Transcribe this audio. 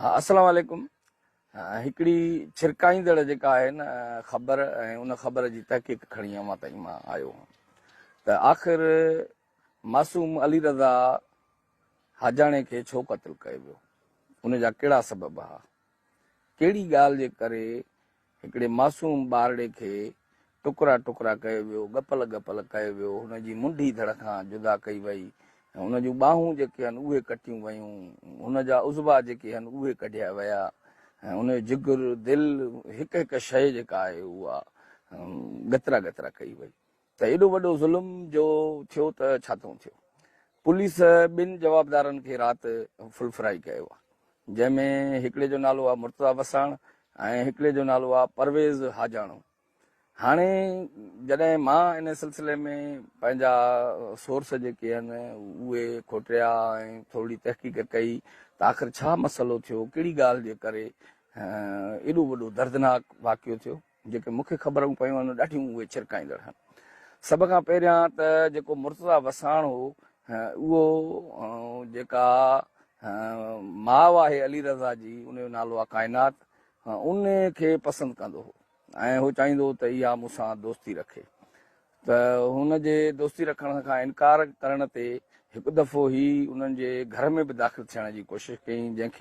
हाँ, अस्सलाम वालेकुम। हिकिड़ी छिरकाईंदड़ जेका आहे न ख़बर ऐं उन ख़बर जी तहक़ीक़ खणी अवां ताईं मां आयो हुअमि त आख़िर मासूम अली रज़ा हाजाणे खे छो क़त्ल कयो वियो, उन जा कहिड़ा सबब हुआ, कहिड़ी ॻाल्हि जे करे हिकिड़े मासूम ॿारड़े खे टुकड़ा टुकड़ा कयो वियो, गपल गपल कयो वियो, हुनजी मुंडी धड़ खां जुदा कई वई, हुन जूं ॿाहूं जेके आहिनि उहे कटियूं वयूं, हुन जा उज़वा जेके आहिनि उहे कढिया विया ऐं उन जो जिगर दिलि हिकु हिकु शइ जेका आहे उहा गतरा गतरा कई वई। त एॾो वॾो ज़ुल्म जो थियो त छा थो थियो। पुलिस ॿिनि जवाबदारनि खे राति फुल फ्राई कयो आहे, जंहिंमें हिकिड़े जो नालो आहे मुर्तज़ा वसाण ऐं हिकिड़े जो नालो आहे परवेज़ हाजाणो। हाणे जॾहिं मां इन सिलसिले में पंहिंजा सोर्स जेके आहिनि उहे खोटिया ऐं थोरी तहक़ीक़ कई त आख़िर छा मसइलो थियो, कहिड़ी ॻाल्हि जे करे एॾो वॾो दर्दनाक वाक़ियो थियो। जेके मूंखे ख़बरूं पयूं आहिनि ॾाढियूं उहे छिरकाईंदड़ आहिनि। सभ खां पहिरियां त जेको मुर्तज़ा वसाण हो उहो जेका माउ आहे अली रज़ा जी, उनजो नालो आहे काइनात, उन खे पसंदि कंदो हो ऐं हू चाहींदो हो त इहा मूंसां दोस्ती रखे। त हुन जे दोस्ती रखण खां इनकार करण ते हिकु दफ़ो ई उन्हनि जे घर में बि दाख़िल थियण जी कोशिशि कई, जंहिंखे